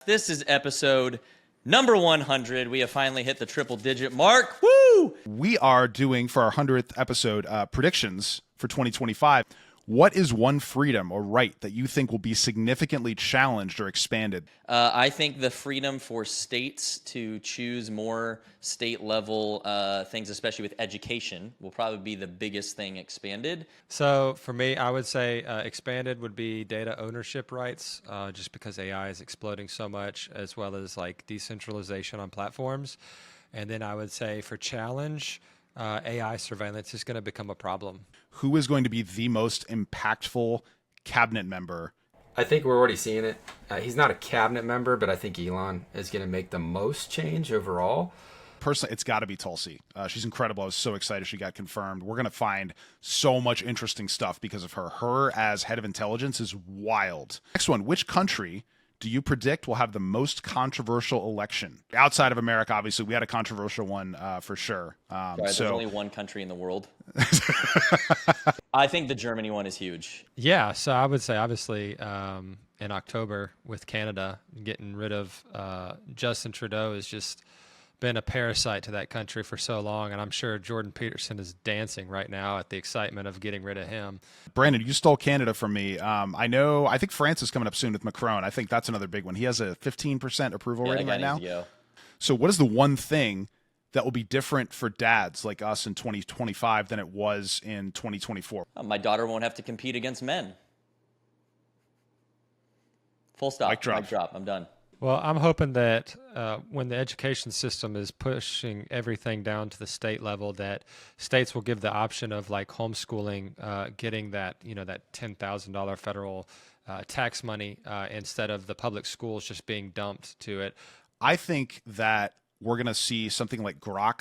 This is episode number 100. We have finally hit the triple digit mark. Woo! We are doing for our 100th episode predictions for 2025. What is one freedom or right that you think will be significantly challenged or expanded? I think the freedom for states to choose more state level things, especially with education, will probably be the biggest thing expanded. So for me, I would say expanded would be data ownership rights, just because AI is exploding so much, as well as like decentralization on platforms. And then I would say for challenge, AI surveillance is going to become a problem. Who is going to be the most impactful cabinet member? I think we're already seeing it. He's not a cabinet member, but I think Elon is going to make the most change overall. Personally, it's got to be Tulsi. She's incredible. I was so excited she got confirmed. We're going to find so much interesting stuff because of her. Her as head of intelligence is wild. Next one, which country do you predict will have the most controversial election? Outside of America, obviously, we had a controversial one for sure. There's only one country in the world. I think the Germany one is huge. Yeah, so I would say obviously in October with Canada, getting rid of Justin Trudeau has just been a parasite to that country for so long, and I'm sure Jordan Peterson is dancing right now at the excitement of getting rid of him. Brandon, you stole Canada from me. I think France is coming up soon with Macron. I think that's another big one. He has a 15% approval rating right now. So what is the one thing that will be different for dads like us in 2025 than it was in 2024? My daughter won't have to compete against men. Full stop. Mic drop. Mic drop. I'm done. Well, I'm hoping that when the education system is pushing everything down to the state level, that states will give the option of like homeschooling, getting that that $10,000 federal tax money instead of the public schools just being dumped to it. I think that we're going to see something like Grok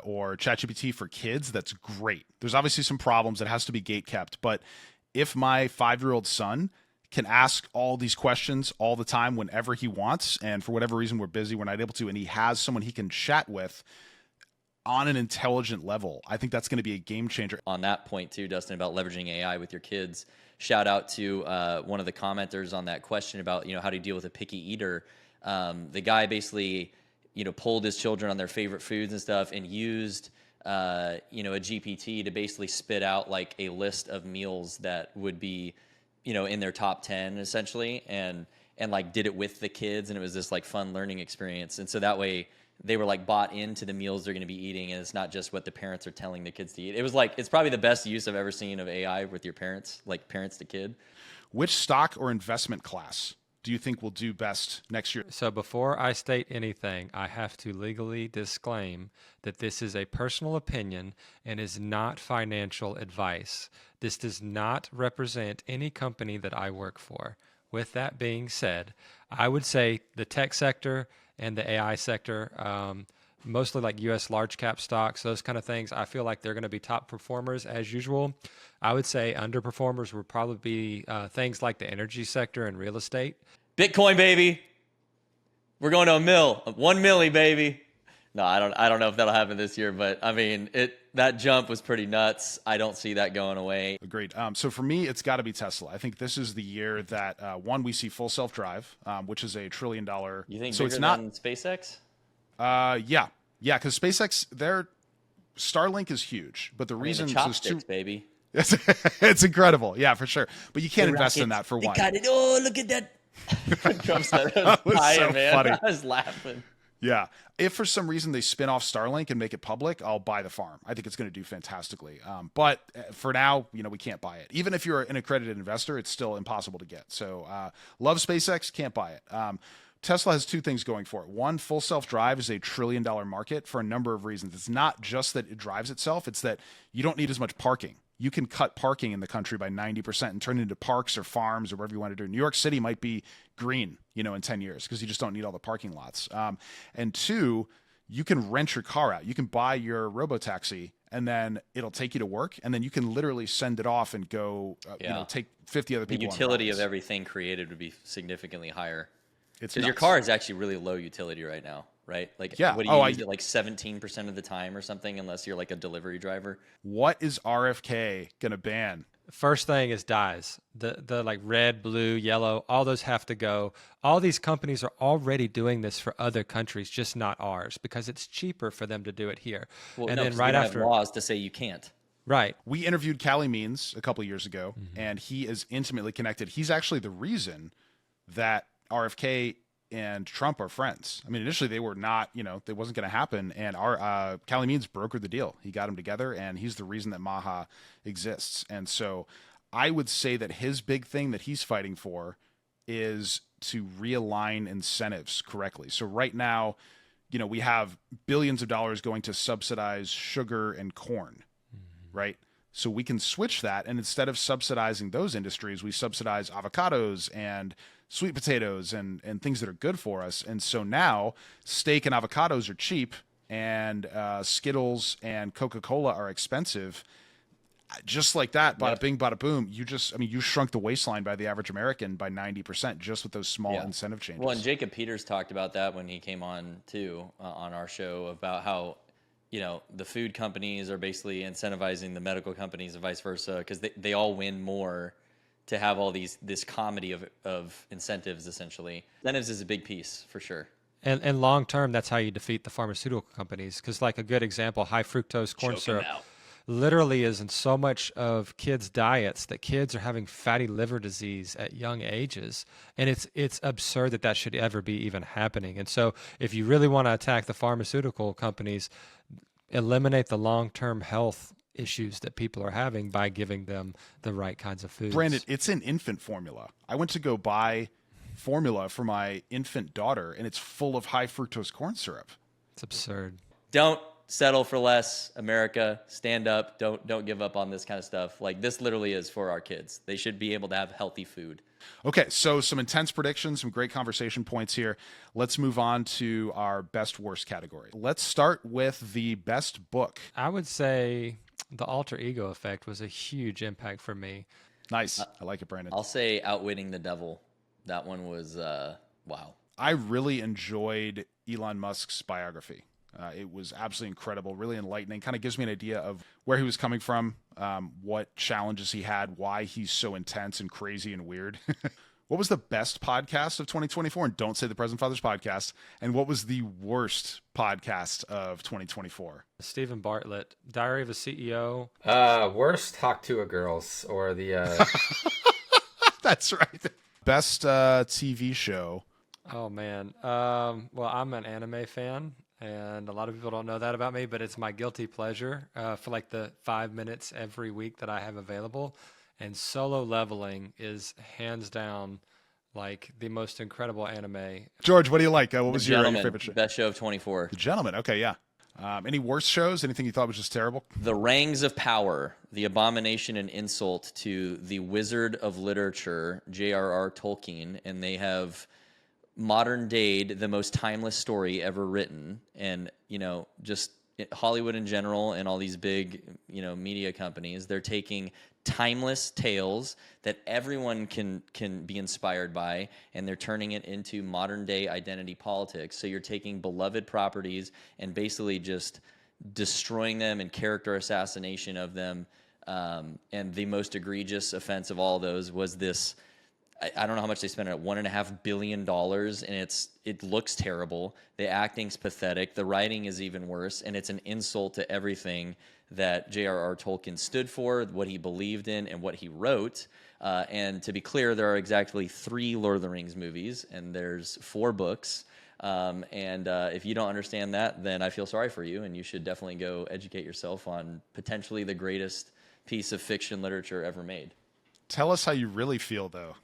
or ChatGPT for kids. That's great. There's obviously some problems that has to be gate kept, but if my 5-year-old son can ask all these questions all the time whenever he wants, and for whatever reason we're busy, we're not able to, and he has someone he can chat with on an intelligent level, I think that's going to be a game changer. On that point too, Dustin, about leveraging AI with your kids, shout out to one of the commenters on that question about how to deal with a picky eater. The guy basically polled his children on their favorite foods and stuff, and used a GPT to basically spit out like a list of meals that would be in their top 10 essentially, and like did it with the kids, and it was this like fun learning experience. And so that way they were like bought into the meals they're going to be eating, and it's not just what the parents are telling the kids to eat. It was like, it's probably the best use I've ever seen of AI with your parents, like parents to kid. Which stock or investment class do you think will do best next year? So before I state anything, I have to legally disclaim that this is a personal opinion and is not financial advice. This does not represent any company that I work for. With that being said, I would say the tech sector and the AI sector, mostly like U.S. large cap stocks, those kind of things, I feel like they're going to be top performers as usual. I would say underperformers would probably be things like the energy sector and real estate. Bitcoin, baby. We're going to $1 milli, baby. No, I don't know if that'll happen this year, but I mean, that jump was pretty nuts. I don't see that going away. Agreed. So for me, it's got to be Tesla. I think this is the year that we see full self-drive, which is $1 trillion. You think so bigger it's not than SpaceX? Yeah, because SpaceX, their Starlink is huge, but the reason the chopsticks, baby. It's incredible. Yeah, for sure. But you can't invest in that for one. Got it. Oh, look at that. Trump said, That was so man. funny. I was laughing. Yeah. If for some reason they spin off Starlink and make it public, I'll buy the farm. I think it's going to do fantastically. But for now, we can't buy it. Even if you're an accredited investor, it's still impossible to get. So love SpaceX, can't buy it. Tesla has two things going for it. One, full self-drive is $1 trillion market for a number of reasons. It's not just that it drives itself. It's that you don't need as much parking. You can cut parking in the country by 90% and turn it into parks or farms or whatever you want to do. New York City might be green, in 10 years because you just don't need all the parking lots. And two, you can rent your car out. You can buy your robo-taxi and then it'll take you to work. And then you can literally send it off and go, take 50 other people. The utility of everything created would be significantly higher. It's because your car is actually really low utility right now, right? Like, yeah. What do you use it like 17% of the time or something, unless you're like a delivery driver? What is RFK going to ban? First thing is dyes. The like red, blue, yellow, all those have to go. All these companies are already doing this for other countries, just not ours, because it's cheaper for them to do it here. Well, And no, then because we right don't have after, laws to say you can't. right. We interviewed Callie Means a couple years ago, and he is intimately connected. He's actually the reason that RFK and Trump are friends. I mean, initially they were not, they wasn't going to happen. And our Callie Means brokered the deal. He got them together, and he's the reason that Maha exists. And so I would say that his big thing that he's fighting for is to realign incentives correctly. So right now, we have billions of dollars going to subsidize sugar and corn, right? So we can switch that, and instead of subsidizing those industries, we subsidize avocados and sweet potatoes and things that are good for us. And so now steak and avocados are cheap, and Skittles and Coca-Cola are expensive. Just like that, bada bing, bada boom. You shrunk the waistline by the average American by 90% just with those small incentive changes. Well, and Jacob Peters talked about that when he came on too on our show about how the food companies are basically incentivizing the medical companies and vice versa because they all win more to have all this comedy of incentives. Essentially, incentives is a big piece for sure. And long term, that's how you defeat the pharmaceutical companies. Because like a good example, high fructose corn syrup literally is in so much of kids' diets that kids are having fatty liver disease at young ages. And it's absurd that should ever be even happening. And so if you really want to attack the pharmaceutical companies, eliminate the long-term health issues that people are having by giving them the right kinds of foods. Brandon, it's an infant formula. I went to go buy formula for my infant daughter, and it's full of high fructose corn syrup. It's absurd. Don't settle for less, America. Stand up. Don't give up on this kind of stuff. Like, this literally is for our kids. They should be able to have healthy food. Okay, so some intense predictions, some great conversation points here. Let's move on to our best worst category. Let's start with the best book. I would say The Alter Ego Effect was a huge impact for me. Nice. I like it, Brandon. I'll say Outwitting the Devil. That one was wow. I really enjoyed Elon Musk's biography. It was absolutely incredible, really enlightening. Kind of gives me an idea of where he was coming from, what challenges he had, why he's so intense and crazy and weird. What was the best podcast of 2024? And don't say the Present Fathers podcast. And what was the worst podcast of 2024? Stephen Bartlett, Diary of a CEO. Worst Talk to a Girls or the. That's right. Best TV show. Oh man. Well, I'm an anime fan. And a lot of people don't know that about me, but it's my guilty pleasure for like the 5 minutes every week that I have available. And Solo Leveling is hands down like the most incredible anime. George, what do you like? What was your favorite show? Best show of 24. The Gentleman. Okay, yeah. Any worst shows? Anything you thought was just terrible? The Rangs of Power, the abomination and insult to the wizard of literature, J.R.R. Tolkien, and they have modern day the most timeless story ever written, and just Hollywood in general and all these big media companies, they're taking timeless tales that everyone can be inspired by, and they're turning it into modern day identity politics. So you're taking beloved properties and basically just destroying them and character assassination of them, and the most egregious offense of all those was this. I don't know how much they spent on it, $1.5 billion, and it looks terrible. The acting's pathetic. The writing is even worse, and it's an insult to everything that J.R.R. Tolkien stood for, what he believed in, and what he wrote. And to be clear, there are exactly 3 Lord of the Rings movies, and there's 4 books. And if you don't understand that, then I feel sorry for you, and you should definitely go educate yourself on potentially the greatest piece of fiction literature ever made. Tell us how you really feel, though.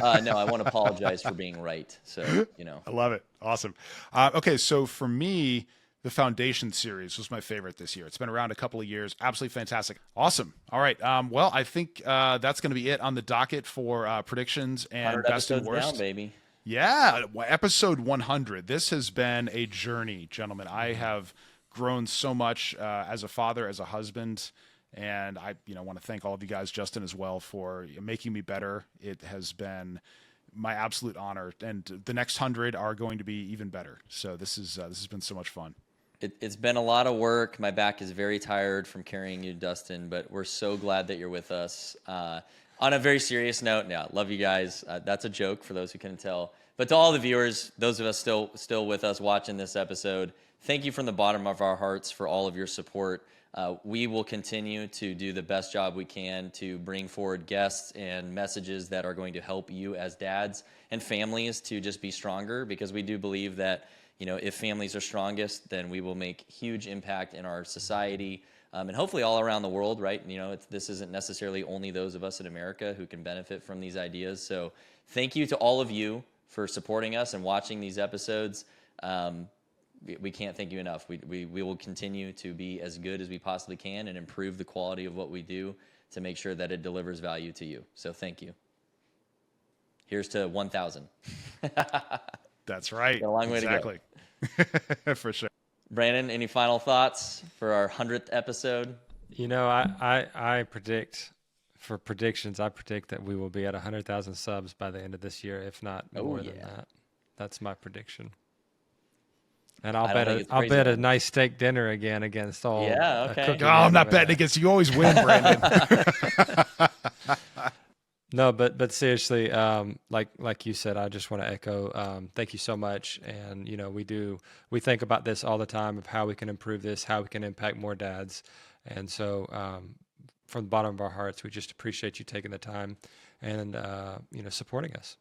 No, I want to apologize for being right. So, I love it. Awesome. Okay, so for me, the Foundation series was my favorite this year. It's been around a couple of years. Absolutely fantastic. Awesome. All right. Well, I think that's going to be it on the docket for predictions and best and worst. Down, baby. Yeah, episode 100. This has been a journey, gentlemen. I have grown so much as a father, as a husband. And I, want to thank all of you guys, Justin as well, for making me better. It has been my absolute honor, and the next 100 are going to be even better. So this has been so much fun. It's been a lot of work. My back is very tired from carrying you, Dustin, but we're so glad that you're with us. On a very serious note, yeah, love you guys. That's a joke for those who couldn't tell. But to all the viewers, those of us still with us watching this episode, thank you from the bottom of our hearts for all of your support. We will continue to do the best job we can to bring forward guests and messages that are going to help you as dads and families to just be stronger, because we do believe that, if families are strongest, then we will make huge impact in our society, and hopefully all around the world, right? This isn't necessarily only those of us in America who can benefit from these ideas. So thank you to all of you for supporting us and watching these episodes. We can't thank you enough. We will continue to be as good as we possibly can and improve the quality of what we do to make sure that it delivers value to you. So thank you. Here's to 1,000. That's right. Got a long way to go. Exactly. For sure. Brandon, any final thoughts for our 100th episode? I predict, for predictions, I predict that we will be at 100,000 subs by the end of this year, if not more than that. That's my prediction. And I'll bet a nice steak dinner again against all. Yeah, okay. Oh, I'm not betting against you. You always win, Brandon. No, but seriously, like you said, I just want to echo. Thank you so much, and we think about this all the time of how we can improve this, how we can impact more dads, and so from the bottom of our hearts, we just appreciate you taking the time and supporting us.